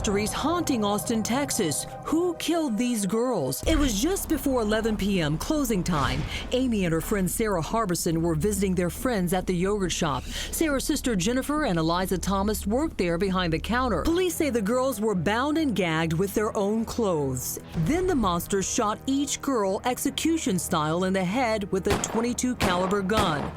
mysteries haunting Austin, Texas. Who killed these girls? It was just before 11 p.m. closing time. Amy and her friend Sarah Harbison were visiting their friends at the yogurt shop. Sarah's sister Jennifer and Eliza Thomas worked there behind the counter. Police say the girls were bound and gagged with their own clothes. Then the monsters shot each girl execution style in the head with a .22 caliber gun.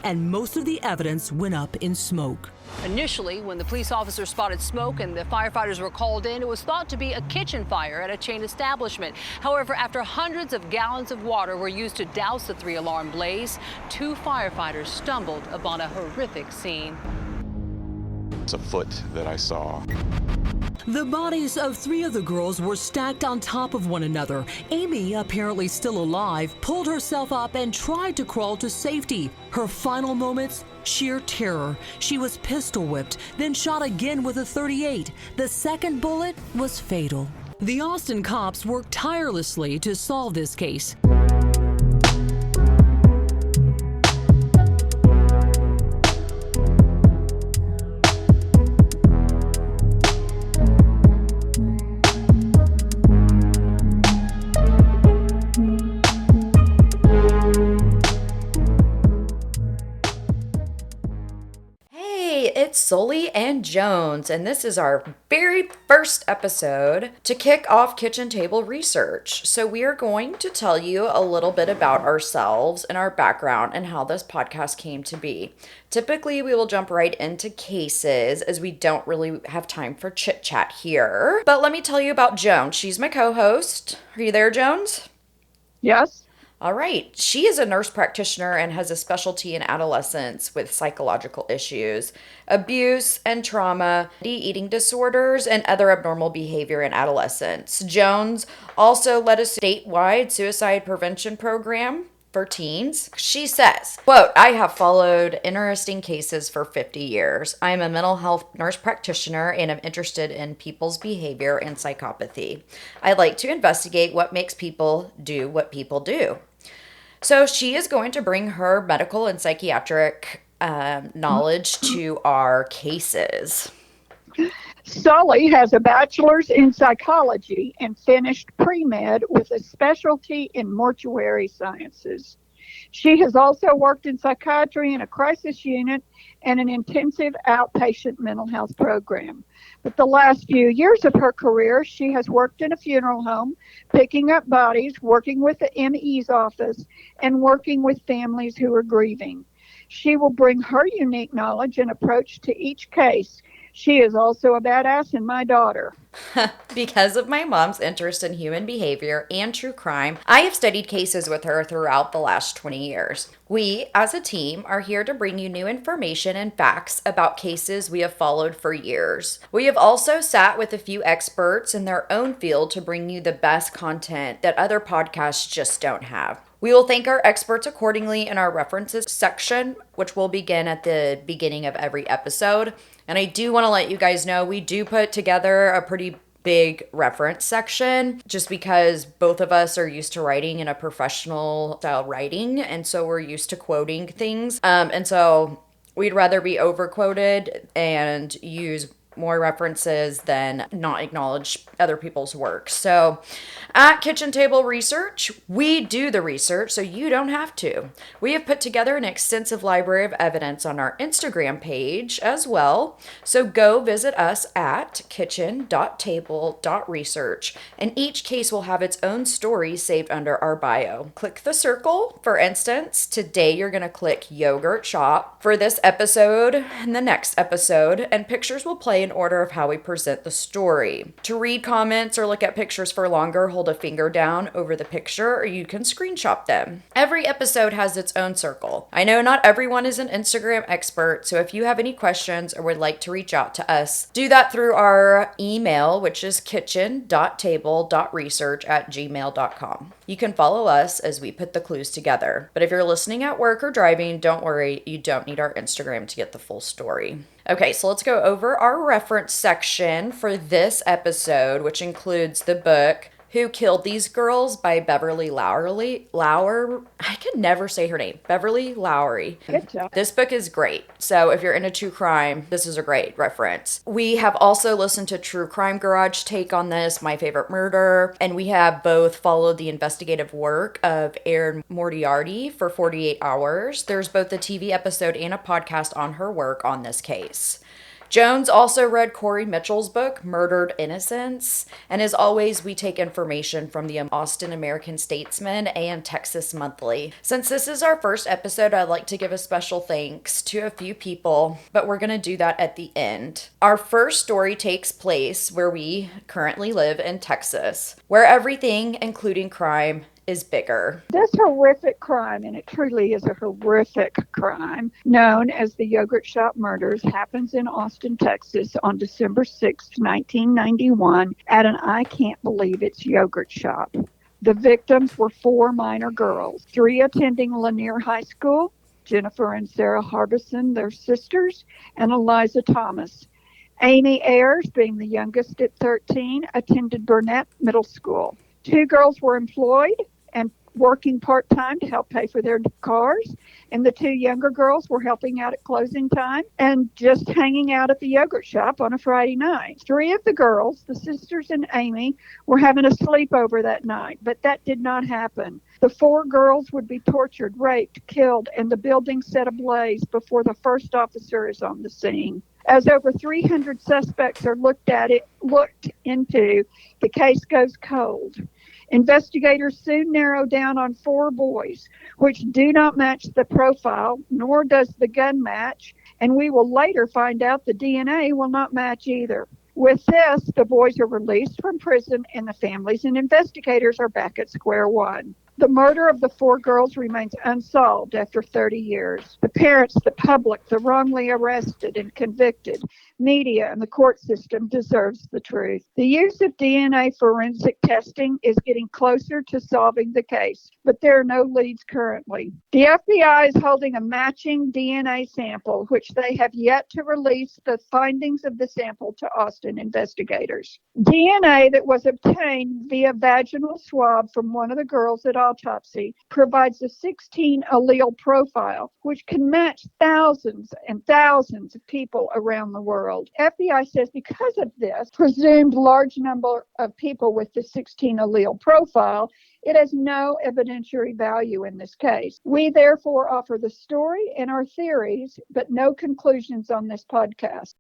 And most of the evidence went up in smoke. Initially, when the police officers spotted smoke and the firefighters were called in, it was thought to be a kitchen fire at a chain establishment. However, after hundreds of gallons of water were used to douse the 3-alarm blaze, 2 firefighters stumbled upon a horrific scene. It's a foot that I saw. The bodies of 3 of the girls were stacked on top of one another. Amy, apparently still alive, pulled herself up and tried to crawl to safety. Her final moments, sheer terror. She was pistol whipped, then shot again with a .38. The second bullet was fatal. The Austin cops worked tirelessly to solve this case. It's Sully and Jones, and this is our very first episode to kick off Kitchen Table Research. So we are going to tell you a little bit about ourselves and our background and how this podcast came to be. Typically, we will jump right into cases as we don't really have time for chit chat here. But let me tell you about Jones. She's my co-host. Are you there, Jones? Yes. All right. She is a nurse practitioner and has a specialty in adolescents with psychological issues, abuse and trauma, eating disorders, and other abnormal behavior in adolescents. Jones also led a statewide suicide prevention program for teens. She says, quote, "I have followed interesting cases for 50 years. I am a mental health nurse practitioner and am interested in people's behavior and psychopathy. I like to investigate what makes people do what people do." So she is going to bring her medical and psychiatric knowledge to our cases. Sully has a bachelor's in psychology and finished pre-med with a specialty in mortuary sciences. She has also worked in psychiatry in a crisis unit and an intensive outpatient mental health program. But the last few years of her career, she has worked in a funeral home, picking up bodies, working with the ME's office, and working with families who are grieving. She will bring her unique knowledge and approach to each case. She is also a badass and my daughter. Because of my mom's interest in human behavior and true crime, I have studied cases with her throughout the last 20 years. We, as a team, are here to bring you new information and facts about cases we have followed for years. We have also sat with a few experts in their own field to bring you the best content that other podcasts just don't have. We will thank our experts accordingly in our references section, which will begin at the beginning of every episode. And I do want to let you guys know we do put together a pretty big reference section just because both of us are used to writing in a professional style writing. And so we're used to quoting things. And so we'd rather be overquoted and use more references than not acknowledge other people's work. So at Kitchen Table Research, we do the research so you don't have to. We have put together an extensive library of evidence on our Instagram page as well. So go visit us at kitchen.table.research, and each case will have its own story saved under our bio. Click the circle. For instance, today you're going to click yogurt shop for this episode and the next episode, and pictures will play in order of how we present the story. To read comments or look at pictures for longer, hold a finger down over the picture or you can screenshot them. Every episode has its own circle. I know not everyone is an Instagram expert, so if you have any questions or would like to reach out to us, do that through our email, which is kitchen.table.research@gmail.com. You can follow us as we put the clues together. But if you're listening at work or driving, don't worry, you don't need our Instagram to get the full story. Okay, so let's go over our reference section for this episode, which includes the book Who Killed These Girls by Beverly Lauer. I can never say her name. Beverly Lowry. Good job. This book is great. So if you're into true crime, this is a great reference. We have also listened to True Crime Garage take on this, My Favorite Murder, and we have both followed the investigative work of Erin Moriarty for 48 hours. There's both a TV episode and a podcast on her work on this case. Jones also read Corey Mitchell's book, Murdered Innocence, and as always, we take information from the Austin American Statesman and Texas Monthly. Since this is our first episode, I'd like to give a special thanks to a few people, but we're going to do that at the end. Our first story takes place where we currently live in Texas, where everything, including crime, is bigger. This horrific crime, and it truly is a horrific crime, known as the Yogurt Shop Murders, happens in Austin, Texas on December 6, 1991 at an I Can't Believe It's Yogurt Shop. The victims were 4 minor girls, 3 attending Lanier High School, Jennifer and Sarah Harbison, their sisters, and Eliza Thomas. Amy Ayers, being the youngest at 13, attended Burnett Middle School. 2 girls were employed and working part-time to help pay for their cars, and the 2 younger girls were helping out at closing time and just hanging out at the yogurt shop on a Friday night. 3 of the girls, the sisters and Amy, were having a sleepover that night, but that did not happen. The 4 girls would be tortured, raped, killed, and the building set ablaze before the first officer is on the scene. As over 300 suspects are looked into, the case goes cold. Investigators soon narrow down on 4 boys, which do not match the profile, nor does the gun match, and we will later find out the DNA will not match either. With this, the boys are released from prison, and the families and investigators are back at square one. The murder of the 4 girls remains unsolved after 30 years. The parents, the public, the wrongly arrested and convicted, media, and the court system deserves the truth. The use of DNA forensic testing is getting closer to solving the case, but there are no leads currently. The FBI is holding a matching DNA sample, which they have yet to release the findings of the sample to Austin investigators. DNA that was obtained via vaginal swab from one of the girls at autopsy provides a 16 allele profile, which can match thousands and thousands of people around the world. FBI says because of this presumed large number of people with the 16 allele profile, it has no evidentiary value in this case. We therefore offer the story and our theories, but no conclusions on this podcast.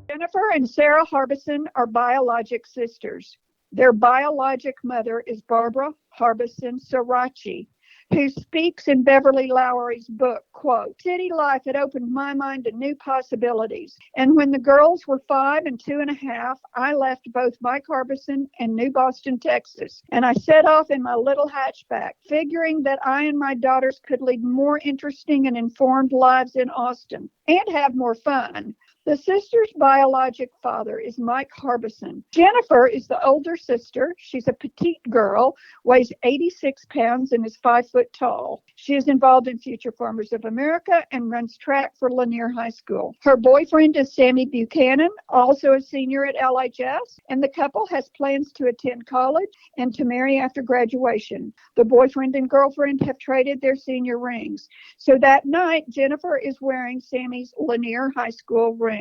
Jennifer and Sarah Harbison are biologic sisters. Their biologic mother is Barbara Harbison Sirachi, who speaks in Beverly Lowry's book, quote, "City life had opened my mind to new possibilities. And when the girls were 5 and 2.5, I left both Mike Harbison and New Boston, Texas. And I set off in my little hatchback, figuring that I and my daughters could lead more interesting and informed lives in Austin and have more fun." The sister's biologic father is Mike Harbison. Jennifer is the older sister. She's a petite girl, weighs 86 pounds, and is 5 foot tall. She is involved in Future Farmers of America and runs track for Lanier High School. Her boyfriend is Sammy Buchanan, also a senior at LHS, and the couple has plans to attend college and to marry after graduation. The boyfriend and girlfriend have traded their senior rings. So that night, Jennifer is wearing Sammy's Lanier High School ring.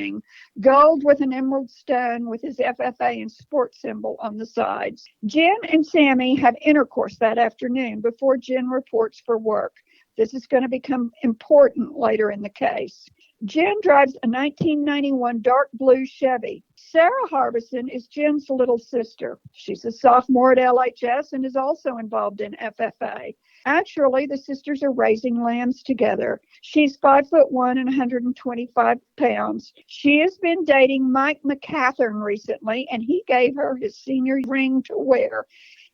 Gold with an emerald stone with his FFA and sports symbol on the sides. Jen and Sammy have intercourse that afternoon before Jen reports for work. This is going to become important later in the case. Jen drives a 1991 dark blue Chevy. Sarah Harbison is Jen's little sister. She's a sophomore at LHS and is also involved in FFA. Actually, the sisters are raising lambs together. She's 5'1" and 125 pounds. She has been dating Mike McCathern recently, and he gave her his senior ring to wear.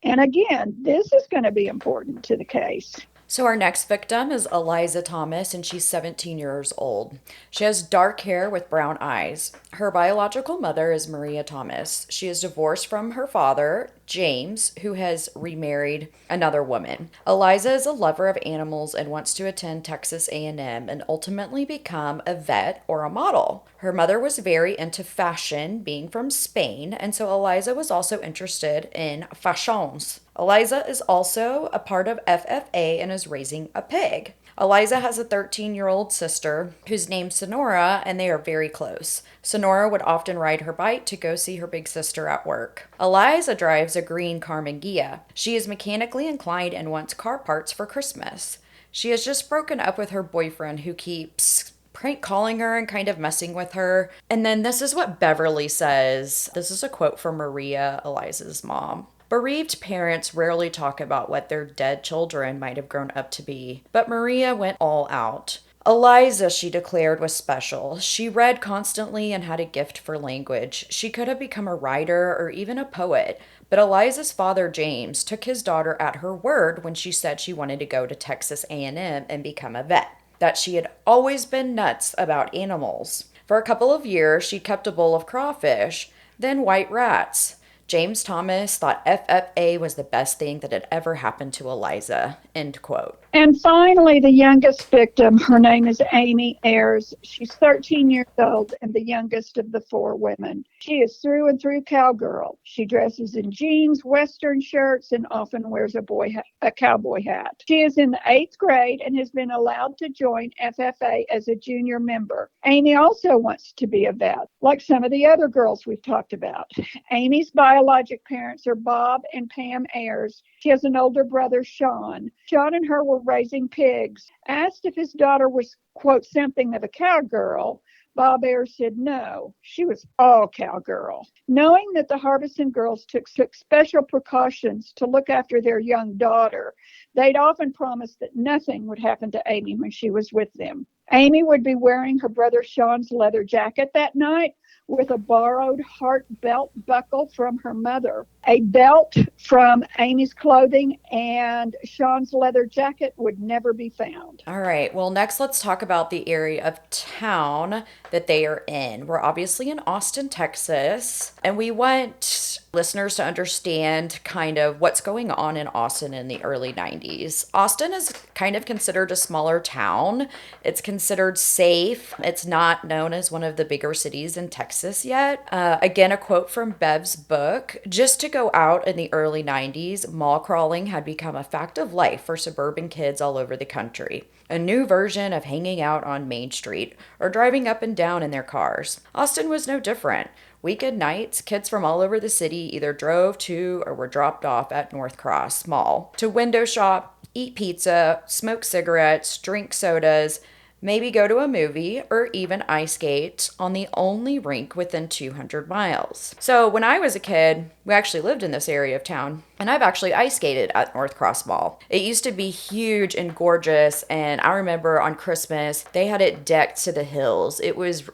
And again, this is going to be important to the case. So our next victim is Eliza Thomas, and she's 17 years old. She has dark hair with brown eyes. Her biological mother is Maria Thomas. She is divorced from her father, James, who has remarried another woman. Eliza is a lover of animals and wants to attend Texas A&M and ultimately become a vet or a model. Her mother was very into fashion, being from Spain, and so Eliza was also interested in fashions. Eliza is also a part of FFA and is raising a pig. Eliza has a 13-year-old sister who's named Sonora, and they are very close. Sonora would often ride her bike to go see her big sister at work. Eliza drives a green Carmen Ghia. She is mechanically inclined and wants car parts for Christmas. She has just broken up with her boyfriend who keeps prank calling her and kind of messing with her. And then this is what Beverly says. This is a quote from Maria, Eliza's mom. Bereaved parents rarely talk about what their dead children might have grown up to be, but Maria went all out. Eliza, she declared, was special. She read constantly and had a gift for language. She could have become a writer or even a poet, but Eliza's father, James, took his daughter at her word when she said she wanted to go to Texas A&M and become a vet, that she had always been nuts about animals. For a couple of years, she kept a bowl of crawfish, then white rats. James Thomas thought FFA was the best thing that had ever happened to Eliza, end quote. And finally, the youngest victim, her name is Amy Ayers. She's 13 years old and the youngest of the four women. She is through and through cowgirl. She dresses in jeans, Western shirts, and often wears a cowboy hat. She is in the 8th grade and has been allowed to join FFA as a junior member. Amy also wants to be a vet, like some of the other girls we've talked about. Amy's biologic parents are Bob and Pam Ayers. She has an older brother, Sean. Sean and her were raising pigs. Asked if his daughter was, quote, something of a cowgirl, Bob Ayers said no, she was all cowgirl. Knowing that the Harbison girls took special precautions to look after their young daughter, they'd often promised that nothing would happen to Amy when she was with them. Amy would be wearing her brother Sean's leather jacket that night with a borrowed heart belt buckle from her mother. A belt from Amy's clothing and Sean's leather jacket would never be found. All right, well, next let's talk about the area of town that they are in. We're obviously in Austin, Texas, and we want listeners to understand kind of what's going on in Austin in the early 90s. Austin is kind of considered a smaller town. It's considered safe. It's not known as one of the bigger cities in Texas yet. Again, a quote from Bev's book, just to go out in the early 90s, mall crawling had become a fact of life for suburban kids all over the country. A new version of hanging out on Main Street or driving up and down in their cars. Austin was no different. Weekend nights, kids from all over the city either drove to or were dropped off at North Cross Mall to window shop, eat pizza, smoke cigarettes, drink sodas, maybe go to a movie or even ice skate on the only rink within 200 miles. So when I was a kid, we actually lived in this area of town, and I've actually ice skated at North Cross Mall. It used to be huge and gorgeous, and I remember on Christmas, they had it decked to the hills. It was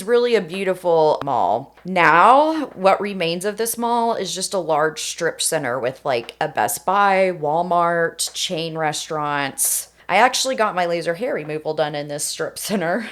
really a beautiful mall. Now, what remains of this mall is just a large strip center with like a Best Buy, Walmart, chain restaurants. I actually got my laser hair removal done in this strip center.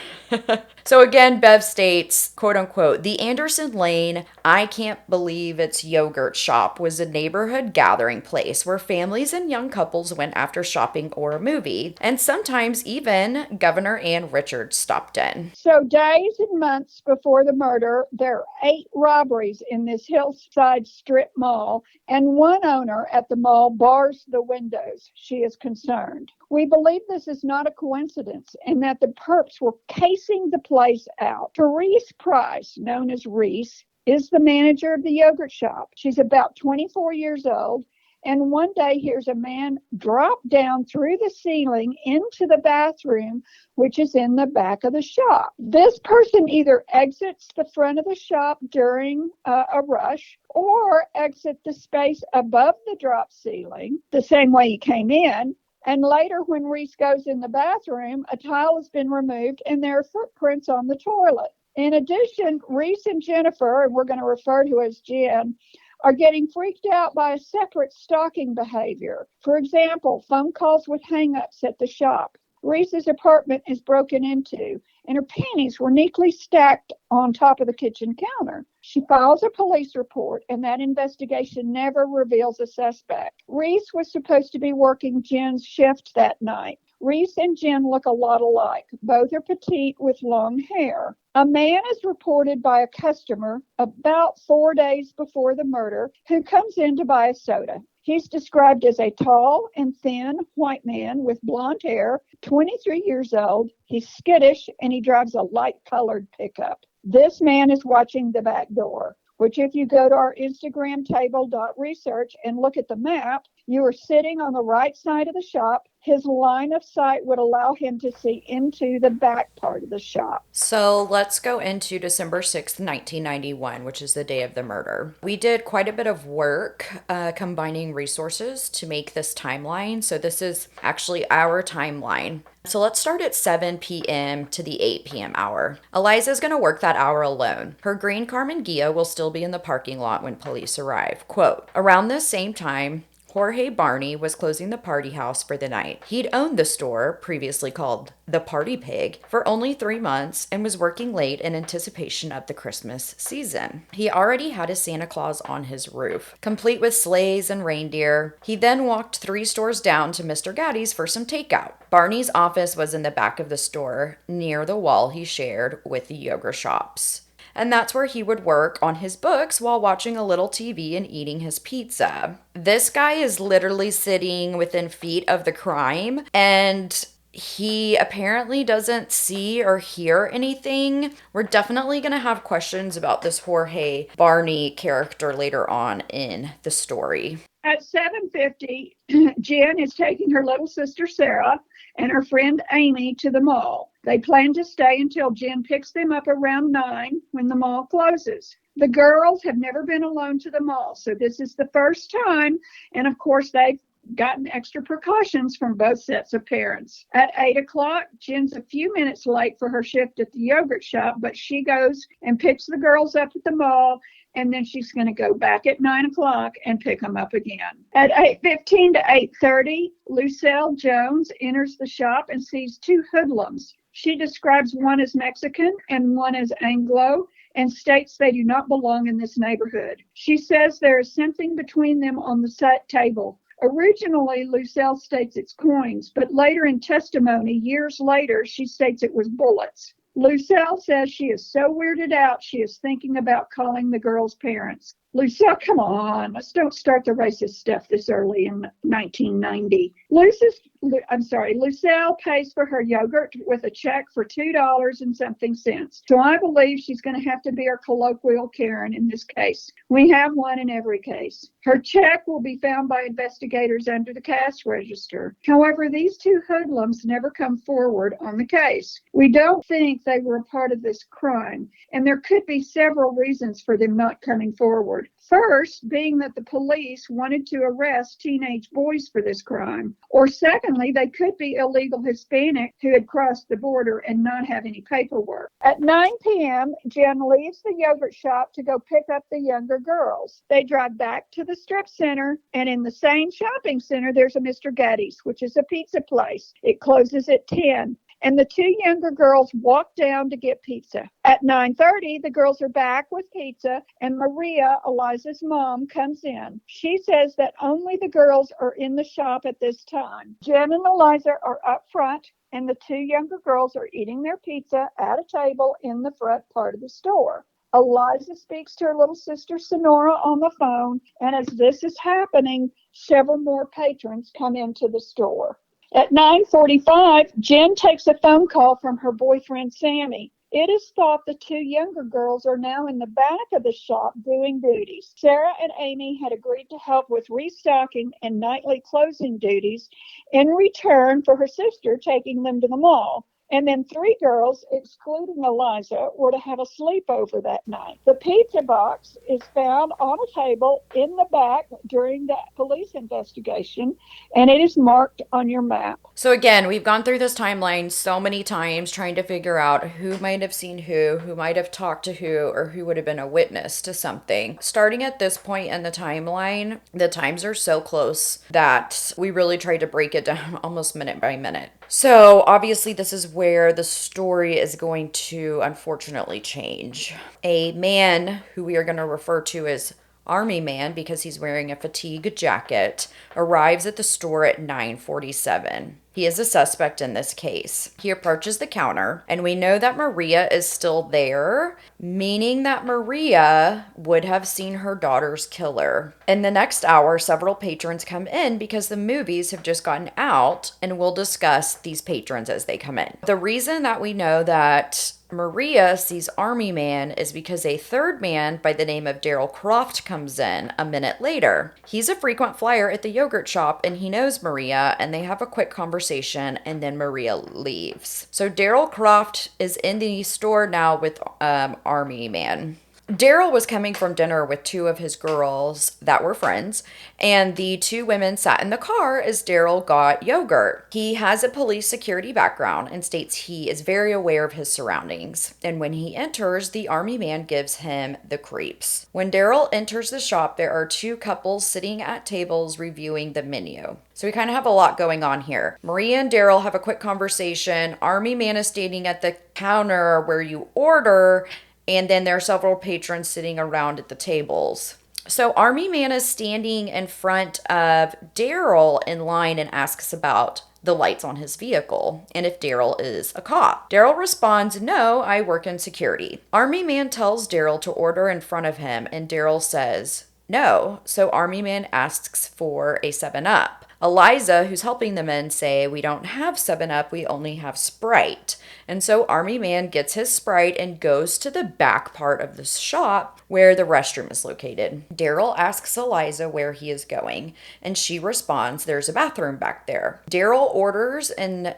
So again, Bev states, quote unquote, the Anderson Lane, I can't believe it's yogurt shop was a neighborhood gathering place where families and young couples went after shopping or a movie. And sometimes even Governor Ann Richards stopped in. So days and months before the murder, there are 8 robberies in this hillside strip mall, and one owner at the mall bars the windows. She is concerned. We believe this is not a coincidence and that the perps were casing the place out. Therese Price, known as Reese, is the manager of the yogurt shop. She's about 24 years old, and one day hears a man drop down through the ceiling into the bathroom, which is in the back of the shop. This person either exits the front of the shop during a rush or exit the space above the drop ceiling the same way he came in. And later, when Reese goes in the bathroom, a tile has been removed and there are footprints on the toilet. In addition, Reese and Jennifer, and we're going to refer to as Jen, are getting freaked out by a separate stalking behavior. For example, phone calls with hang-ups at the shop. Reese's apartment is broken into, and her panties were neatly stacked on top of the kitchen counter. She files a police report, and that investigation never reveals a suspect. Reese was supposed to be working Jen's shift that night. Reese and Jen look a lot alike. Both are petite with long hair. A man is reported by a customer about 4 days before the murder who comes in to buy a soda. He's described as a tall and thin white man with blonde hair, 23 years old. He's skittish and he drives a light-colored pickup. This man is watching the back door, which if you go to our Instagram table.research and look at the map, you are sitting on the right side of the shop. His line of sight would allow him to see into the back part of the shop. So let's go into December 6th, 1991, which is the day of the murder. We did quite a bit of work combining resources to make this timeline. So this is actually our timeline. So let's start at 7 p.m. to the 8 p.m. hour. Eliza's going to work that hour alone. Her green Carmen Ghia will still be in the parking lot when police arrive. Quote, around this same time, Jorge Barney was closing the party house for the night. He'd owned the store, previously called the Party Pig, for only 3 months and was working late in anticipation of the Christmas season. He already had a Santa Claus on his roof, complete with sleighs and reindeer. He then walked 3 stores down to Mr. Gaddy's for some takeout. Barney's office was in the back of the store, near the wall he shared with the yoga shops. And that's where he would work on his books while watching a little TV and eating his pizza. This guy is literally sitting within feet of the crime, and he apparently doesn't see or hear anything. We're definitely going to have questions about this Jorge Barney character later on in the story. At 7:50, Jen is taking her little sister Sarah and her friend Amy to the mall. They plan to stay until Jen picks them up around 9 when the mall closes. The girls have never been alone to the mall, so this is the first time, and of course they've gotten extra precautions from both sets of parents. At 8 o'clock, Jen's a few minutes late for her shift at the yogurt shop, but she goes and picks the girls up at the mall, and then she's going to go back at 9 o'clock and pick them up again. At 8:15 to 8:30, Lucille Jones enters the shop and sees 2 hoodlums. She describes one as Mexican and one as Anglo and states they do not belong in this neighborhood. She says there is something between them on the set table. Originally, Lucille states it's coins, but later in testimony, years later, she states it was bullets. Lucille says she is so weirded out, she is thinking about calling the girls' parents. Lucille, come on, let's don't start the racist stuff this early in 1990. Lucille pays for her yogurt with a check for $2 and something cents. So I believe she's going to have to be our colloquial Karen in this case. We have one in every case. Her check will be found by investigators under the cash register. However, these 2 hoodlums never come forward on the case. We don't think they were a part of this crime, and there could be several reasons for them not coming forward. First, being that the police wanted to arrest teenage boys for this crime. Or secondly, they could be illegal Hispanic who had crossed the border and not have any paperwork. At 9 p.m., Jen leaves the yogurt shop to go pick up the younger girls. They drive back to the strip center, and in the same shopping center, there's a Mr. Gaddy's, which is a pizza place. It closes at 10. And the 2 younger girls walk down to get pizza. At 9:30, the girls are back with pizza, and Maria, Eliza's mom, comes in. She says that only the girls are in the shop at this time. Jen and Eliza are up front, and the 2 younger girls are eating their pizza at a table in the front part of the store. Eliza speaks to her little sister Sonora on the phone, and as this is happening, several more patrons come into the store. At 9:45, Jen takes a phone call from her boyfriend, Sammy. It is thought the 2 younger girls are now in the back of the shop doing duties. Sarah and Amy had agreed to help with restocking and nightly closing duties in return for her sister taking them to the mall. And then 3 girls, excluding Eliza, were to have a sleepover that night. The pizza box is found on a table in the back during the police investigation, and it is marked on your map. So again, we've gone through this timeline so many times trying to figure out who might have seen who might have talked to who, or who would have been a witness to something. Starting at this point in the timeline, the times are so close that we really tried to break it down almost minute by minute. So, obviously, this is where the story is going to unfortunately change. A man who we are going to refer to as Army Man because he's wearing a fatigue jacket arrives at the store at 9:47. He is a suspect in this case. He approaches the counter, and we know that Maria is still there, meaning that Maria would have seen her daughter's killer. In the next hour, several patrons come in because the movies have just gotten out, and we'll discuss these patrons as they come in. The reason that we know that Maria sees Army Man is because a third man by the name of Daryl Croft comes in a minute later. He's a frequent flyer at the yogurt shop and he knows Maria, and they have a quick conversation and then Maria leaves. So Daryl Croft is in the store now with Army Man. Daryl was coming from dinner with two of his girls that were friends, and the two women sat in the car as Daryl got yogurt. He has a police security background and states he is very aware of his surroundings. And when he enters, the Army Man gives him the creeps. When Daryl enters the shop, there are two couples sitting at tables reviewing the menu. So we kind of have a lot going on here. Maria and Daryl have a quick conversation. Army Man is standing at the counter where you order, and then there are several patrons sitting around at the tables. So Army Man is standing in front of Daryl in line and asks about the lights on his vehicle and if Daryl is a cop. Daryl responds, "No, I work in security." Army Man tells Daryl to order in front of him, and Daryl says no. So Army Man asks for a 7-Up. Eliza, who's helping the men, say, "We don't have 7-Up, we only have Sprite." And so Army Man gets his Sprite and goes to the back part of the shop where the restroom is located. Daryl asks Eliza where he is going, and she responds, "There's a bathroom back there." Daryl orders and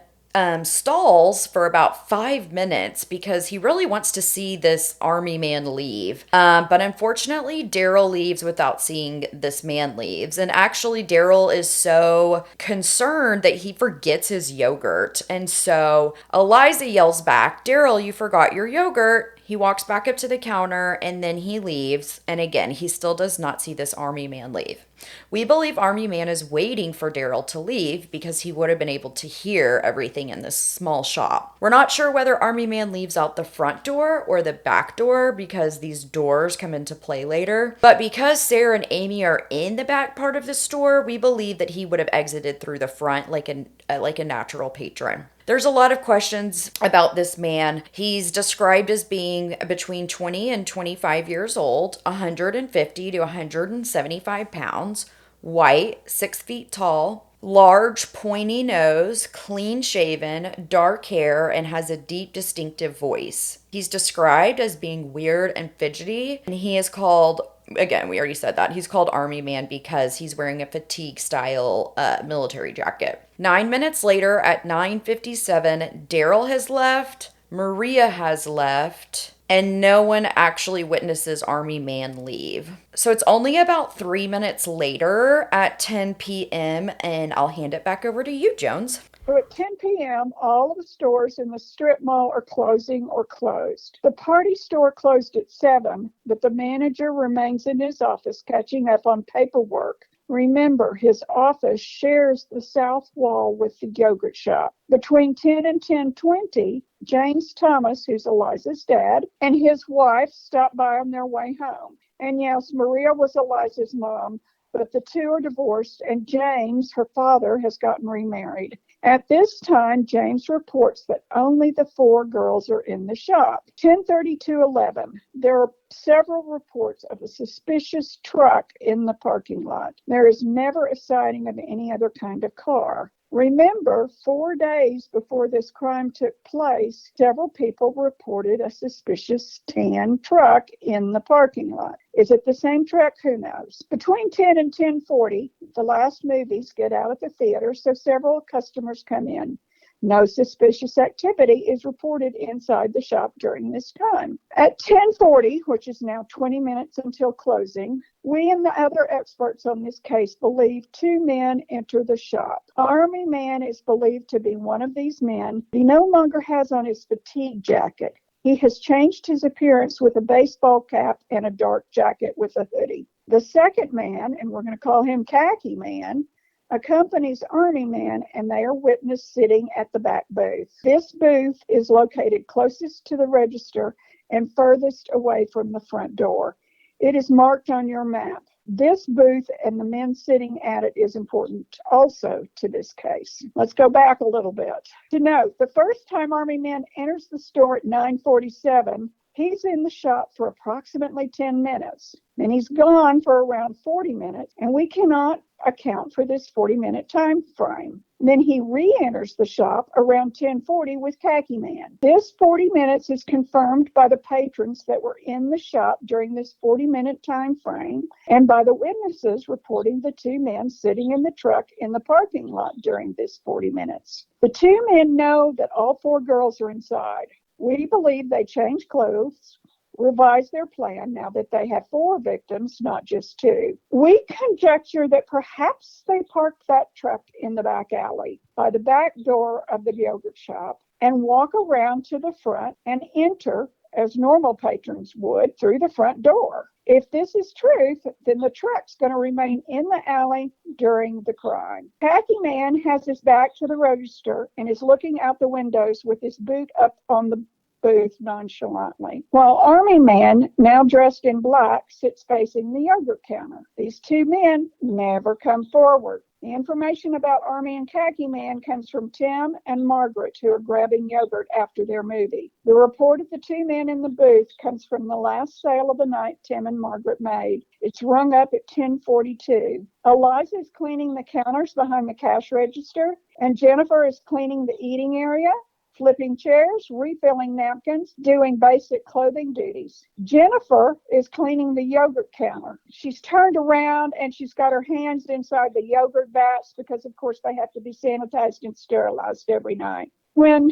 stalls for about 5 minutes because he really wants to see this Army Man leave. But unfortunately, Daryl leaves without seeing this man leaves. And actually, Daryl is so concerned that he forgets his yogurt. And so Eliza yells back, "Daryl, you forgot your yogurt." He walks back up to the counter and then he leaves. And again, he still does not see this Army Man leave. We believe Army Man is waiting for Daryl to leave because he would have been able to hear everything in this small shop. We're not sure whether Army Man leaves out the front door or the back door because these doors come into play later. But because Sarah and Amy are in the back part of the store, we believe that he would have exited through the front like a natural patron. There's a lot of questions about this man. He's described as being between 20 and 25 years old, 150 to 175 pounds, white, 6 feet tall, large pointy nose, clean shaven, dark hair, and has a deep distinctive voice. He's described as being weird and fidgety, and he is called, again, we already said that, he's called Army Man because he's wearing a fatigue style military jacket. 9 minutes later at 9:57, Daryl has left, Maria has left, and no one actually witnesses Army Man leave. So it's only about 3 minutes later at 10 p.m., and I'll hand it back over to you, Jones. So at 10 p.m., all of the stores in the strip mall are closing or closed. The party store closed at 7, but the manager remains in his office catching up on paperwork. Remember, his office shares the south wall with the yogurt shop. Between 10 and 10:20, James Thomas, who's Eliza's dad, and his wife stopped by on their way home. And yes, Maria was Eliza's mom, but the two are divorced, and James, her father, has gotten remarried. At this time, James reports that only the 4 girls are in the shop. 10:30 to 11, there are several reports of a suspicious truck in the parking lot. There is never a sighting of any other kind of car. Remember, 4 days before this crime took place, several people reported a suspicious tan truck in the parking lot. Is it the same truck? Who knows? Between 10 and 10:40, the last movies get out of the theater, so several customers come in. No suspicious activity is reported inside the shop during this time. At 10:40, which is now 20 minutes until closing, we and the other experts on this case believe 2 men enter the shop. Army Man is believed to be one of these men. He no longer has on his fatigue jacket. He has changed his appearance with a baseball cap and a dark jacket with a hoodie. The second man, and we're going to call him Khaki Man, accompanies Army men, and they are witnessed sitting at the back booth. This booth is located closest to the register and furthest away from the front door. It is marked on your map. This booth and the men sitting at it is important also to this case. Let's go back a little bit. To note, the first time Army man enters the store at 9:47, he's in the shop for approximately 10 minutes. Then he's gone for around 40 minutes, and we cannot account for this 40-minute time frame. Then he re-enters the shop around 10:40 with Khaki Man. This 40 minutes is confirmed by the patrons that were in the shop during this 40-minute time frame and by the witnesses reporting the two men sitting in the truck in the parking lot during this 40 minutes. The two men know that all four girls are inside. We believe they changed clothes, revised their plan now that they had four victims, not just two. We conjecture that perhaps they parked that truck in the back alley by the back door of the yogurt shop and walk around to the front and enter, as normal patrons would, through the front door. If this is true, then the truck's going to remain in the alley during the crime. Khaki Man has his back to the register and is looking out the windows with his boot up on the booth nonchalantly, while Army Man, now dressed in black, sits facing the yogurt counter. These two men never come forward. The information about Army and Khaki Man comes from Tim and Margaret, who are grabbing yogurt after their movie. The report of the two men in the booth comes from the last sale of the night Tim and Margaret made. It's rung up at 10:42. Eliza is cleaning the counters behind the cash register, and Jennifer is cleaning the eating area, flipping chairs, refilling napkins, doing basic clothing duties. Jennifer is cleaning the yogurt counter. She's turned around and she's got her hands inside the yogurt vats because, of course, they have to be sanitized and sterilized every night. When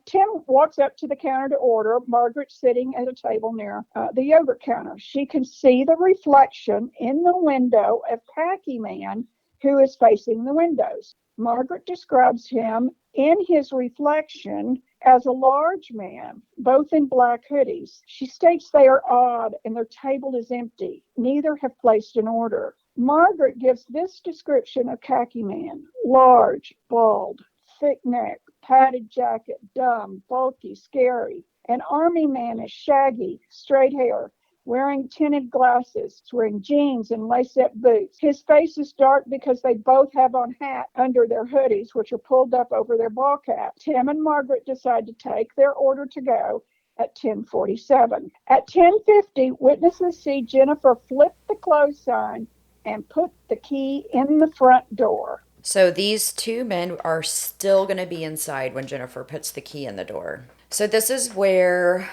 Tim walks up to the counter to order, Margaret's sitting at a table near the yogurt counter. She can see the reflection in the window of Khaki Man, who is facing the windows. Margaret describes him in his reflection as a large man, both in black hoodies. She states they are odd and their table is empty. Neither have placed an order. Margaret gives this description of Khaki Man: large, bald, thick neck, padded jacket, dumb, bulky, scary. An Army Man is shaggy, straight hair, wearing tinted glasses, wearing jeans and lace-up boots. His face is dark because they both have on hats under their hoodies, which are pulled up over their ball cap. Tim and Margaret decide to take their order to go at 10:47. At 10:50, witnesses see Jennifer flip the close sign and put the key in the front door. So these two men are still going to be inside when Jennifer puts the key in the door. So this is where,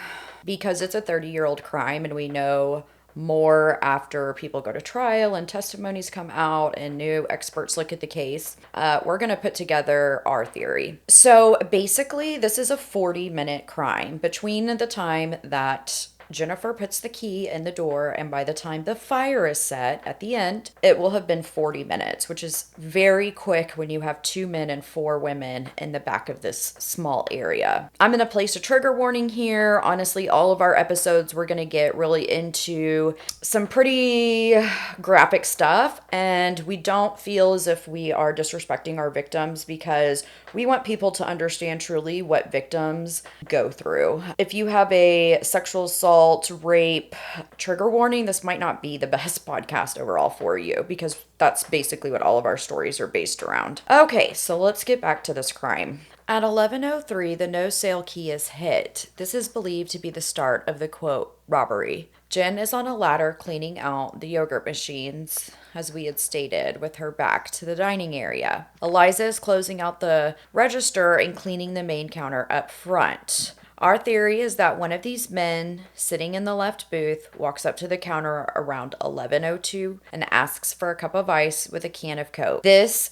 because it's a 30-year-old crime and we know more after people go to trial and testimonies come out and new experts look at the case, we're going to put together our theory. So basically, this is a 40-minute crime between the time that Jennifer puts the key in the door and by the time the fire is set at the end, it will have been 40 minutes, which is very quick when you have 2 men and 4 women in the back of this small area. I'm going to place a trigger warning here. Honestly, all of our episodes, we're going to get really into some pretty graphic stuff, and we don't feel as if we are disrespecting our victims because we want people to understand truly what victims go through. If you have a sexual assault, rape, trigger warning, this might not be the best podcast overall for you because that's basically what all of our stories are based around. Okay, so let's get back to this crime. At 11:03, the no sale key is hit. This is believed to be the start of the quote, robbery. Jen is on a ladder cleaning out the yogurt machines, as we had stated, with her back to the dining area. Eliza is closing out the register and cleaning the main counter up front. Our theory is that one of these men sitting in the left booth walks up to the counter around 11:02 and asks for a cup of ice with a can of Coke. This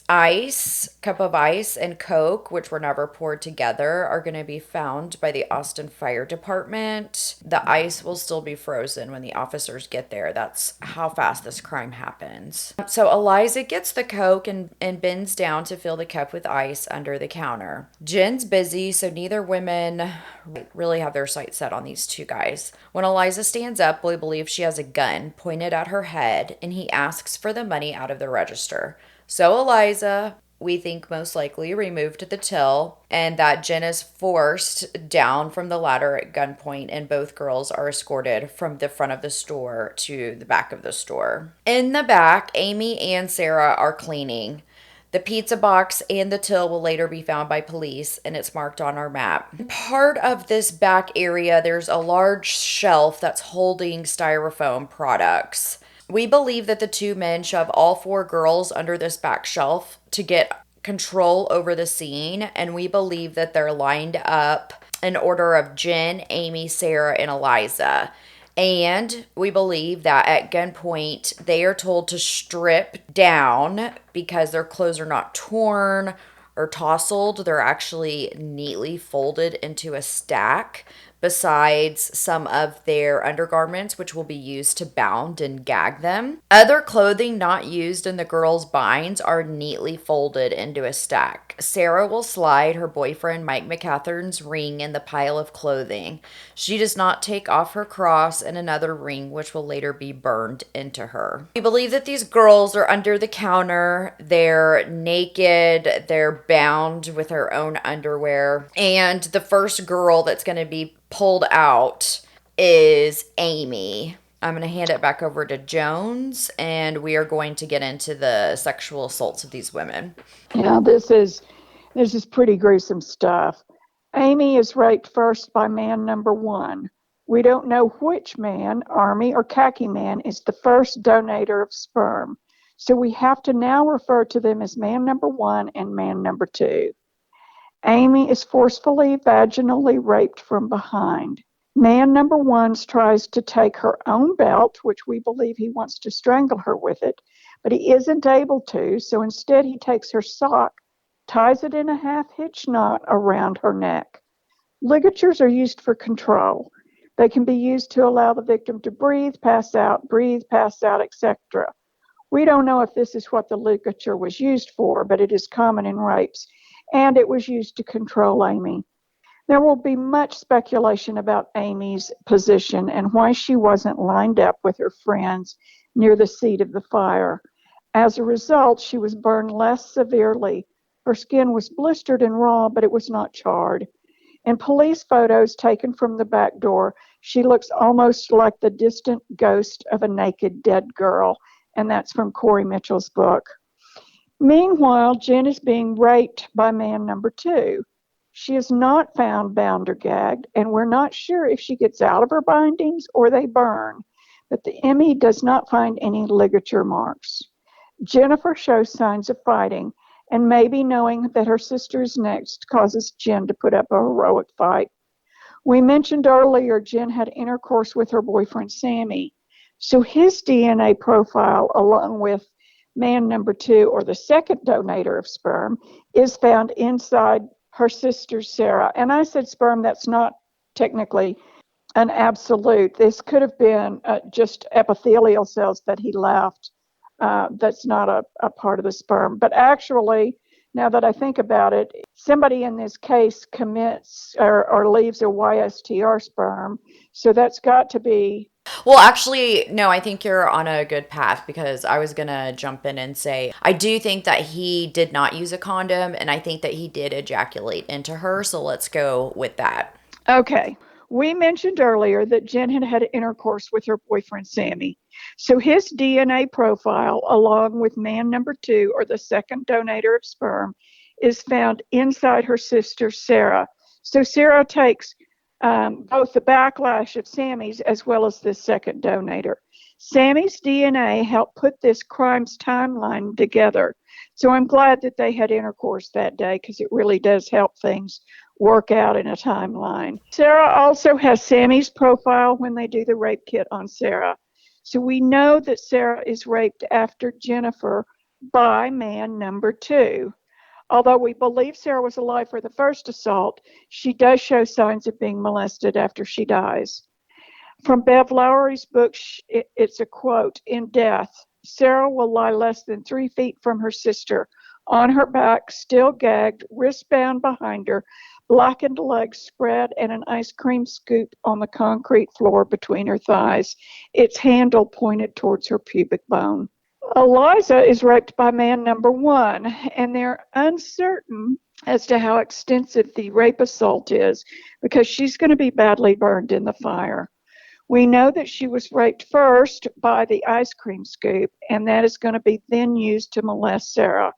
cup of ice and Coke, which were never poured together, are going to be found by the Austin Fire Department. The ice will still be frozen when the officers get there. That's how fast this crime happens. So Eliza gets the Coke and bends down to fill the cup with ice under the counter. Jen's busy, so neither women really have their sights set on these two guys. When Eliza stands up, we believe she has a gun pointed at her head, and he asks for the money out of the register. So Eliza, we think most likely removed the till, and that Jen is forced down from the ladder at gunpoint, and both girls are escorted from the front of the store to the back of the store. In the back, Amy and Sarah are cleaning. The pizza box and the till will later be found by police, and it's marked on our map. Part of this back area, there's a large shelf that's holding styrofoam products. We believe that the two men shove all four girls under this back shelf to get control over the scene, and we believe that they're lined up in order of Jen, Amy, Sarah, and Eliza. And we believe that at gunpoint, they are told to strip down because their clothes are not torn or tousled. They're actually neatly folded into a stack, besides some of their undergarments, which will be used to bound and gag them. Other clothing not used in the girls' binds are neatly folded into a stack. Sarah will slide her boyfriend Mike McCathern's ring in the pile of clothing. She does not take off her cross and another ring, which will later be burned into her. We believe that these girls are under the counter. They're naked. They're bound with her own underwear. And the first girl that's going to be pulled out is Amy. I'm going to hand it back over to Jones, and we are going to get into the sexual assaults of these women. Yeah, this is pretty gruesome stuff. Amy is raped first by man number one. We don't know which man, Army or Khaki man, is the first donator of sperm. So we have to now refer to them as man number one and man number two. Amy is forcefully vaginally raped from behind. Man number one tries to take her own belt, which we believe he wants to strangle her with it, but he isn't able to, so instead he takes her sock, ties it in a half-hitch knot around her neck. Ligatures are used for control. They can be used to allow the victim to breathe, pass out, etc. We don't know if this is what the ligature was used for, but it is common in rapes, and it was used to control Amy. There will be much speculation about Amy's position and why she wasn't lined up with her friends near the seat of the fire. As a result, she was burned less severely. Her skin was blistered and raw, but it was not charred. In police photos taken from the back door, she looks almost like the distant ghost of a naked dead girl, and that's from Corey Mitchell's book. Meanwhile, Jen is being raped by man number two. She is not found bound or gagged, and we're not sure if she gets out of her bindings or they burn, but the ME does not find any ligature marks. Jennifer shows signs of fighting, and maybe knowing that her sister is next causes Jen to put up a heroic fight. We mentioned earlier Jen had intercourse with her boyfriend Sammy, so his DNA profile, along with man number two, or the second donator of sperm, is found inside her sister Sarah. And I said sperm, that's not technically an absolute. This could have been just epithelial cells that he left. That's not a part of the sperm. But actually, now that I think about it, somebody in this case commits or leaves a YSTR sperm. So that's got to be. Well, actually, no, I think you're on a good path, because I was going to jump in and say, I do think that he did not use a condom, and I think that he did ejaculate into her. So let's go with that. Okay. We mentioned earlier that Jen had had intercourse with her boyfriend Sammy. So his DNA profile, along with man number two, or the second donator of sperm, is found inside her sister Sarah. So Sarah takes both the backlash of Sammy's as well as this second donator. Sammy's DNA helped put this crime's timeline together. So I'm glad that they had intercourse that day, because it really does help things work out in a timeline. Sarah also has Sammy's profile when they do the rape kit on Sarah. So we know that Sarah is raped after Jennifer by man number two. Although we believe Sarah was alive for the first assault, she does show signs of being molested after she dies. From Bev Lowry's book, it's a quote: "In death, Sarah will lie less than 3 feet from her sister, on her back, still gagged, wrist bound behind her, blackened legs spread, and an ice cream scoop on the concrete floor between her thighs, its handle pointed towards her pubic bone." Eliza is raped by man number one, and they're uncertain as to how extensive the rape assault is because she's going to be badly burned in the fire. We know that she was raped first by the ice cream scoop, and that is going to be then used to molest Sarah.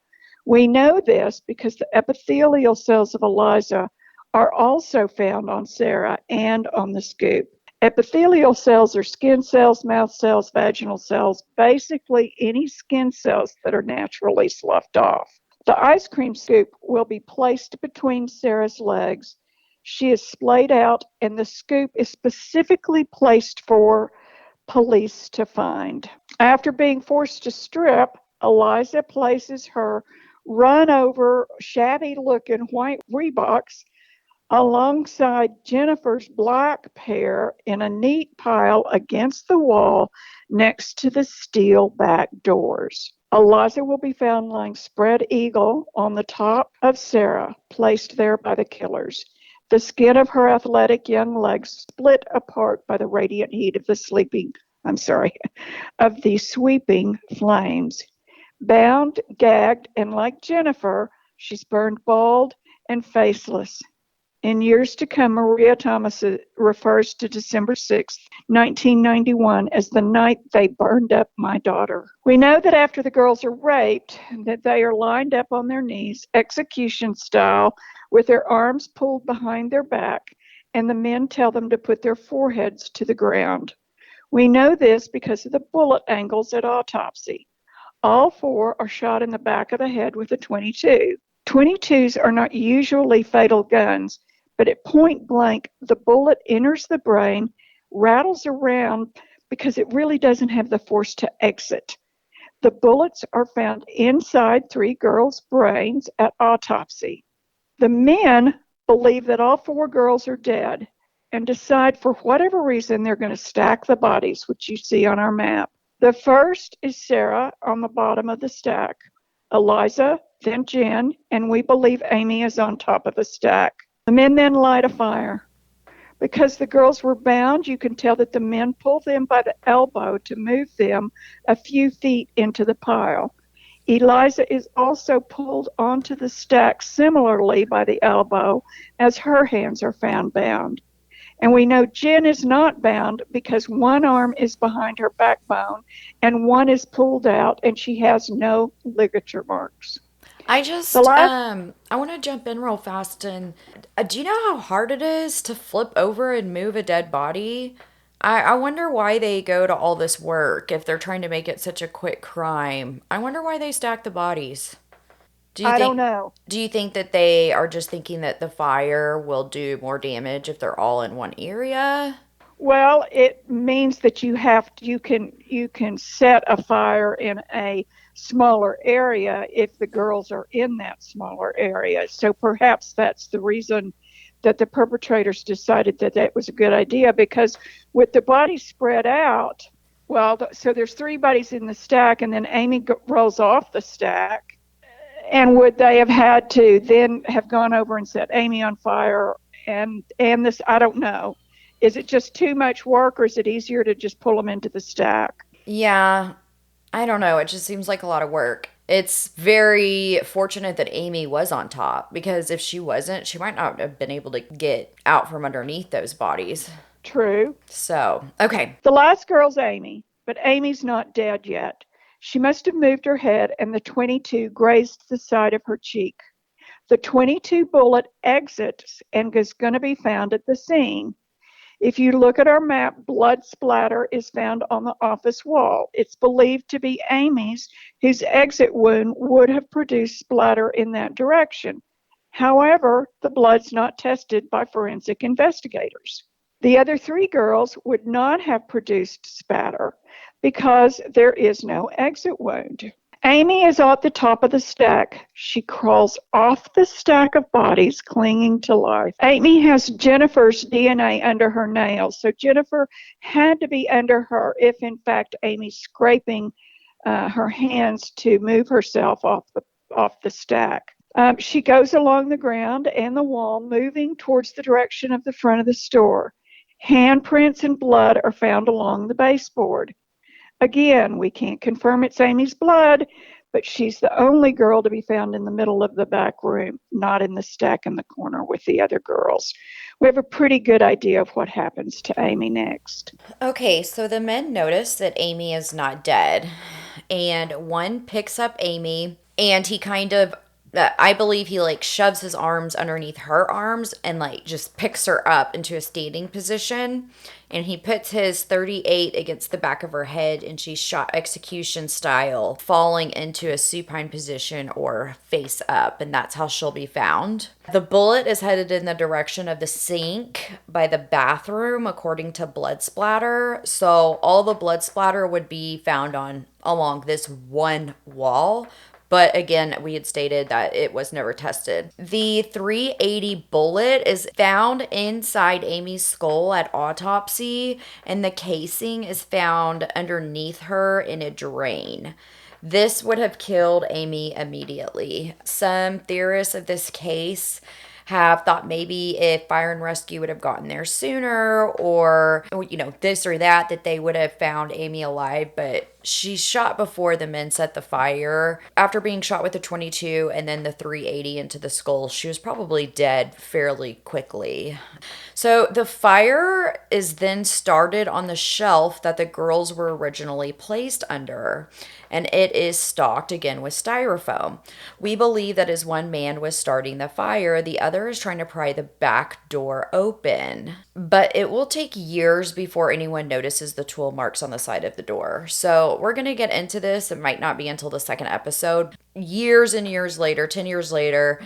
We know this because the epithelial cells of Eliza are also found on Sarah and on the scoop. Epithelial cells are skin cells, mouth cells, vaginal cells, basically any skin cells that are naturally sloughed off. The ice cream scoop will be placed between Sarah's legs. She is splayed out, and the scoop is specifically placed for police to find. After being forced to strip, Eliza places her run over, shabby looking white Reeboks alongside Jennifer's black pair in a neat pile against the wall next to the steel back doors. Eliza will be found lying spread eagle on the top of Sarah, placed there by the killers. The skin of her athletic young legs split apart by the radiant heat of of the sweeping flames. Bound, gagged, and like Jennifer, she's burned bald and faceless. In years to come, Maria Thomas refers to December 6, 1991 as the night they burned up my daughter. We know that after the girls are raped, that they are lined up on their knees, execution style, with their arms pulled behind their back, and the men tell them to put their foreheads to the ground. We know this because of the bullet angles at autopsy. All four are shot in the back of the head with a .22. .22s are not usually fatal guns, but at point blank, the bullet enters the brain, rattles around because it really doesn't have the force to exit. The bullets are found inside three girls' brains at autopsy. The men believe that all four girls are dead and decide for whatever reason they're going to stack the bodies, which you see on our map. The first is Sarah on the bottom of the stack, Eliza, then Jen, and we believe Amy is on top of the stack. The men then light a fire. Because the girls were bound, you can tell that the men pull them by the elbow to move them a few feet into the pile. Eliza is also pulled onto the stack similarly by the elbow as her hands are found bound. And we know Jen is not bound because one arm is behind her backbone and one is pulled out and she has no ligature marks. I want to jump in real fast and do you know how hard it is to flip over and move a dead body? I wonder why they go to all this work if they're trying to make it such a quick crime. I wonder why they stack the bodies. I don't know. Do you think that they are just thinking that the fire will do more damage if they're all in one area? Well, it means that you can set a fire in a smaller area if the girls are in that smaller area. So perhaps that's the reason that the perpetrators decided that that was a good idea, because with the bodies spread out, so there's three bodies in the stack, and then Amy rolls off the stack. And would they have had to then have gone over and set Amy on fire and this? I don't know. Is it just too much work, or is it easier to just pull them into the stack? Yeah, I don't know. It just seems like a lot of work. It's very fortunate that Amy was on top because if she wasn't, she might not have been able to get out from underneath those bodies. True. So, okay. The last girl's Amy, but Amy's not dead yet. She must have moved her head, and the .22 grazed the side of her cheek. The .22 bullet exits and is going to be found at the scene. If you look at our map, blood splatter is found on the office wall. It's believed to be Amy's, whose exit wound would have produced splatter in that direction. However, the blood's not tested by forensic investigators. The other three girls would not have produced spatter because there is no exit wound. Amy is at the top of the stack. She crawls off the stack of bodies, clinging to life. Amy has Jennifer's DNA under her nails, so Jennifer had to be under her if, in fact, Amy's scraping her hands to move herself off the stack. She goes along the ground and the wall, moving towards the direction of the front of the store. Handprints and blood are found along the baseboard. Again, we can't confirm it's Amy's blood, but she's the only girl to be found in the middle of the back room, not in the stack in the corner with the other girls. We have a pretty good idea of what happens to Amy next. Okay, so the men notice that Amy is not dead, and one picks up Amy, and he kind of, I believe he like shoves his arms underneath her arms and like just picks her up into a standing position. And he puts his 38 against the back of her head, and she's shot execution style, falling into a supine position or face up, and that's how she'll be found. The bullet is headed in the direction of the sink by the bathroom, according to blood splatter. So all the blood splatter would be found on along this one wall. But again, we had stated that it was never tested. The 380 bullet is found inside Amy's skull at autopsy, and the casing is found underneath her in a drain. This would have killed Amy immediately. Some theorists of this case have thought maybe if fire and rescue would have gotten there sooner, or this or that they would have found Amy alive, but she's shot before the men set the fire. After being shot with the 22 and then the 380 into the skull, she was probably dead fairly quickly. So the fire is then started on the shelf that the girls were originally placed under, and it is stocked again with styrofoam. We believe that as one man was starting the fire, the other is trying to pry the back door open. But it will take years before anyone notices the tool marks on the side of the door. So we're going to get into this. It might not be until the second episode. Years and years later, 10 years later,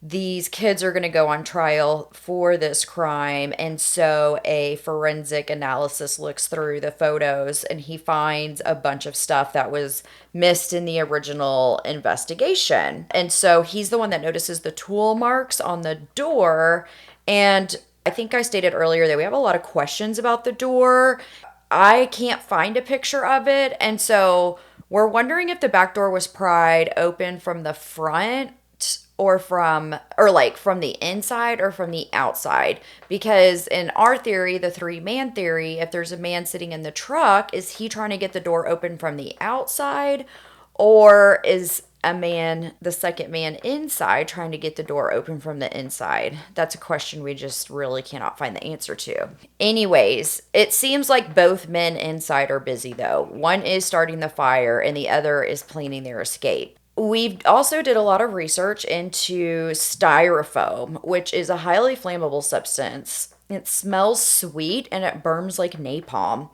these kids are going to go on trial for this crime. And so a forensic analysis looks through the photos, and he finds a bunch of stuff that was missed in the original investigation. And so he's the one that notices the tool marks on the door. And I think I stated earlier that we have a lot of questions about the door. I can't find a picture of it. And so we're wondering if the back door was pried open from the front or from the inside or from the outside. Because in our theory, the 3-man theory, if there's a man sitting in the truck, is he trying to get the door open from the outside, or is the second man inside trying to get the door open from the inside? That's a question we just really cannot find the answer to. Anyways, it seems like both men inside are busy though. One is starting the fire and the other is planning their escape. We also did a lot of research into styrofoam, which is a highly flammable substance. It smells sweet and it burns like napalm.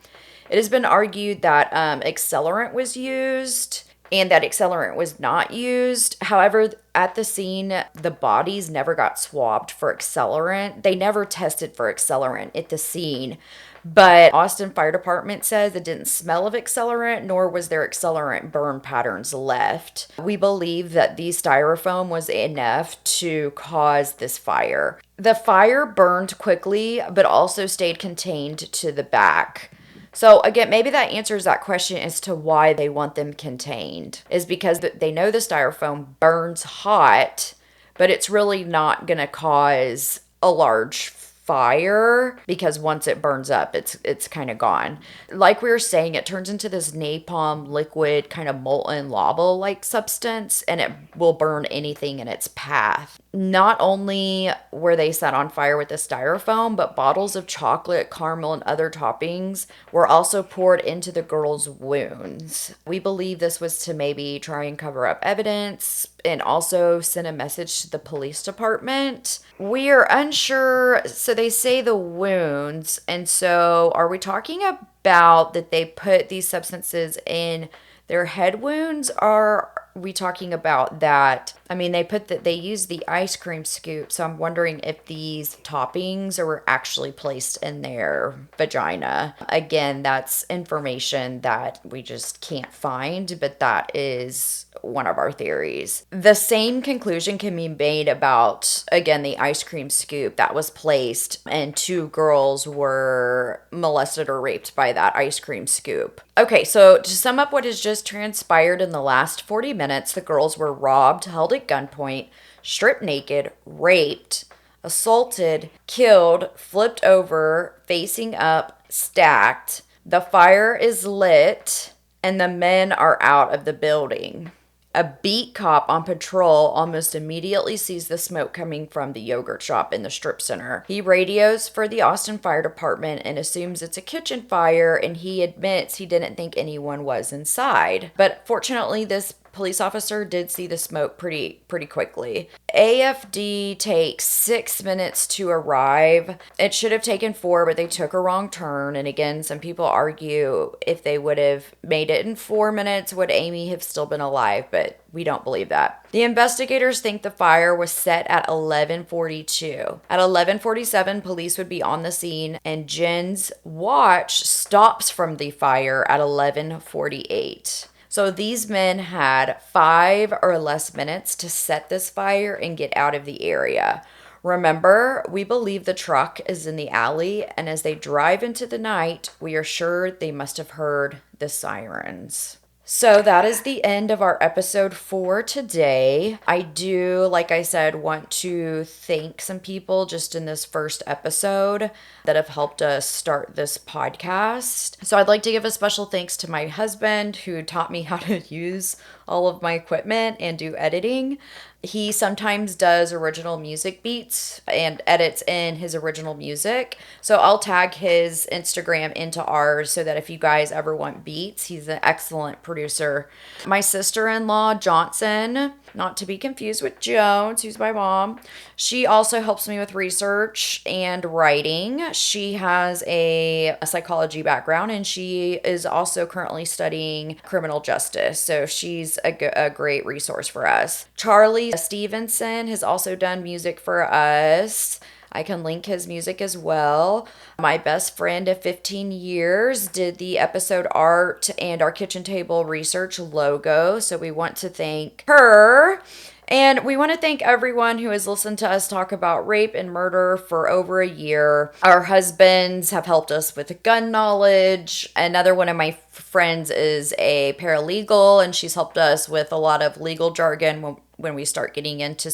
It has been argued that accelerant was used and that accelerant was not used. However, at the scene, the bodies never got swabbed for accelerant. They never tested for accelerant at the scene. But Austin Fire Department says it didn't smell of accelerant, nor was there accelerant burn patterns left. We believe that the styrofoam was enough to cause this fire. The fire burned quickly, but also stayed contained to the back. So again, maybe that answers that question as to why they want them contained, is because they know the styrofoam burns hot, but it's really not going to cause a large fire, because once it burns up, it's kind of gone. Like we were saying, it turns into this napalm liquid, kind of molten lava-like substance, and it will burn anything in its path. Not only were they set on fire with the styrofoam, but bottles of chocolate, caramel, and other toppings were also poured into the girls' wounds. We believe this was to maybe try and cover up evidence and also send a message to the police department. We are unsure. So they say the wounds. And so are we talking about that they put these substances in their head wounds? Or are we talking about that? I mean, they use the ice cream scoop. So I'm wondering if these toppings were actually placed in their vagina. Again, that's information that we just can't find, but that is one of our theories. The same conclusion can be made about, again, the ice cream scoop that was placed, and 2 girls were molested or raped by that ice cream scoop. Okay, so to sum up what has just transpired in the last 40 minutes, the girls were robbed, held at gunpoint, stripped naked, raped, assaulted, killed, flipped over, facing up, stacked. The fire is lit. and the men are out of the building. A beat cop on patrol almost immediately sees the smoke coming from the yogurt shop in the strip center. He radios for the Austin Fire Department and assumes it's a kitchen fire, and he admits he didn't think anyone was inside. But fortunately, this police officer did see the smoke pretty quickly. AFD takes 6 minutes to arrive. It should have taken 4, but they took a wrong turn. And again, some people argue if they would have made it in 4 minutes, would Amy have still been alive? But we don't believe that. The investigators think the fire was set at 11:42. At 11:47, police would be on the scene, and Jen's watch stops from the fire at 11:48. So these men had 5 or less minutes to set this fire and get out of the area. Remember, we believe the truck is in the alley, and as they drive into the night, we are sure they must have heard the sirens. So that is the end of our episode for today. I do, like I said, want to thank some people just in this first episode that have helped us start this podcast. So I'd like to give a special thanks to my husband, who taught me how to use all of my equipment and do editing. He sometimes does original music beats and edits in his original music. So I'll tag his Instagram into ours so that if you guys ever want beats, he's an excellent producer. My sister-in-law, Johnson, not to be confused with Jones, who's my mom, she also helps me with research and writing. She has a psychology background, and she is also currently studying criminal justice. So she's a great resource for us. Charlie Stevenson has also done music for us. I can link his music as well. My best friend of 15 years did the episode art and our kitchen table research logo. So we want to thank her. And we want to thank everyone who has listened to us talk about rape and murder for over a year. Our husbands have helped us with gun knowledge. Another one of my friends is a paralegal, and she's helped us with a lot of legal jargon when we start getting into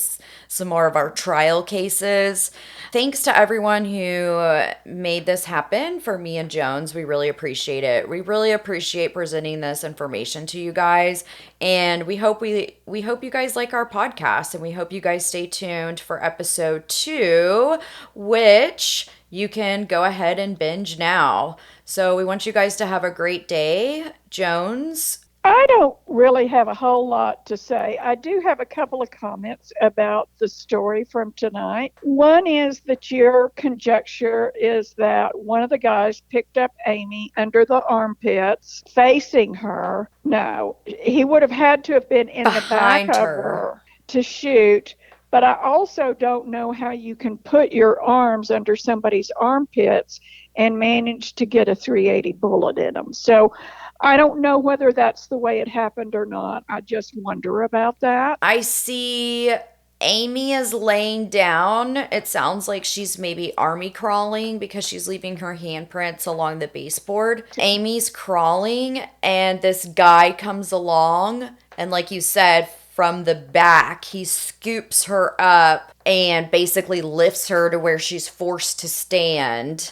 some more of our trial cases. Thanks to everyone who made this happen for me and Jones. We really appreciate it. We really appreciate presenting this information to you guys. And we hope you guys like our podcast, and we hope you guys stay tuned for episode 2, which you can go ahead and binge now. So we want you guys to have a great day. Jones? I don't really have a whole lot to say. I do have a couple of comments about the story from tonight. One is that your conjecture is that one of the guys picked up Amy under the armpits, facing her. No, he would have had to have been in the back of her to shoot. But I also don't know how you can put your arms under somebody's armpits and manage to get a .380 bullet in them. So I don't know whether that's the way it happened or not. I just wonder about that. I see Amy is laying down. It sounds like she's maybe army crawling because she's leaving her handprints along the baseboard. Amy's crawling, and this guy comes along, and like you said, from the back, he scoops her up and basically lifts her to where she's forced to stand.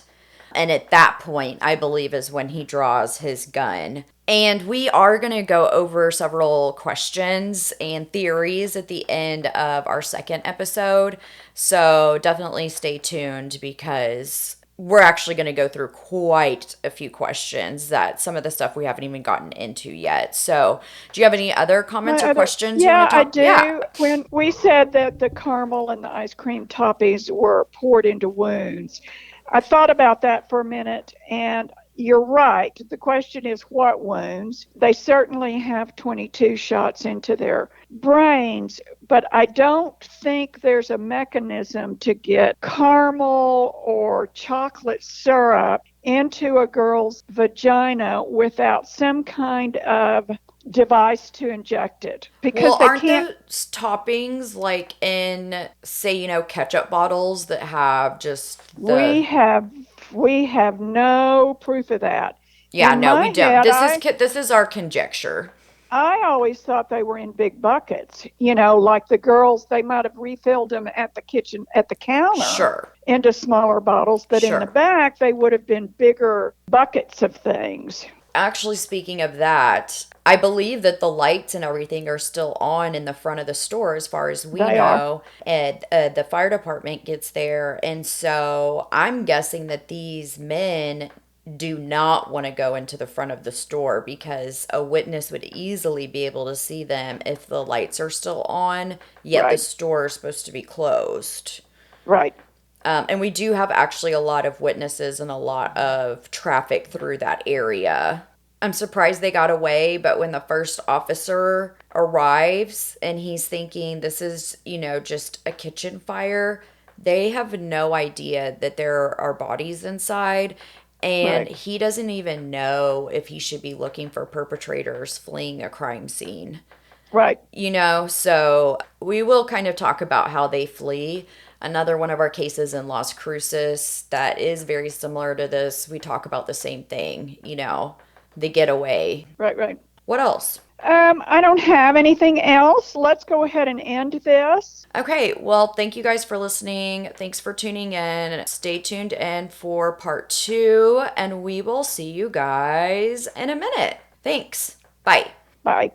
And at that point, I believe, is when he draws his gun. And we are going to go over several questions and theories at the end of our second episode. So definitely stay tuned, because we're actually going to go through quite a few questions that some of the stuff we haven't even gotten into yet. So do you have any other comments or questions? Yeah, I do. Yeah. When we said that the caramel and the ice cream toppings were poured into wounds, I thought about that for a minute, and you're right. The question is, what wounds? They certainly have 22 shots into their brains, but I don't think there's a mechanism to get caramel or chocolate syrup into a girl's vagina without some kind of device to inject it, because aren't those toppings like in, say, ketchup bottles that have just we have no proof of that. Yeah, no, we don't. This is our conjecture. I always thought they were in big buckets, like the girls, they might have refilled them at the counter into smaller bottles, but in the back they would have been bigger buckets of things. actually, speaking of that, I believe that the lights and everything are still on in the front of the store as far as we They know. And the fire department gets there. And so I'm guessing that these men do not want to go into the front of the store because a witness would easily be able to see them if the lights are still on, yet the Right. store is supposed to be closed. Right. And we do have actually a lot of witnesses and a lot of traffic through that area. I'm surprised they got away, but when the first officer arrives and he's thinking this is, just a kitchen fire, they have no idea that there are bodies inside. And Right. he doesn't even know if he should be looking for perpetrators fleeing a crime scene. Right. So we will kind of talk about how they flee. Another one of our cases in Las Cruces that is very similar to this, we talk about the same thing, the getaway. Right. Right. What else? I don't have anything else. Let's go ahead and end this. Okay, well, thank you guys for listening. Thanks for tuning in. Stay tuned in for part 2, and we will see you guys in a minute. Thanks. Bye. Bye.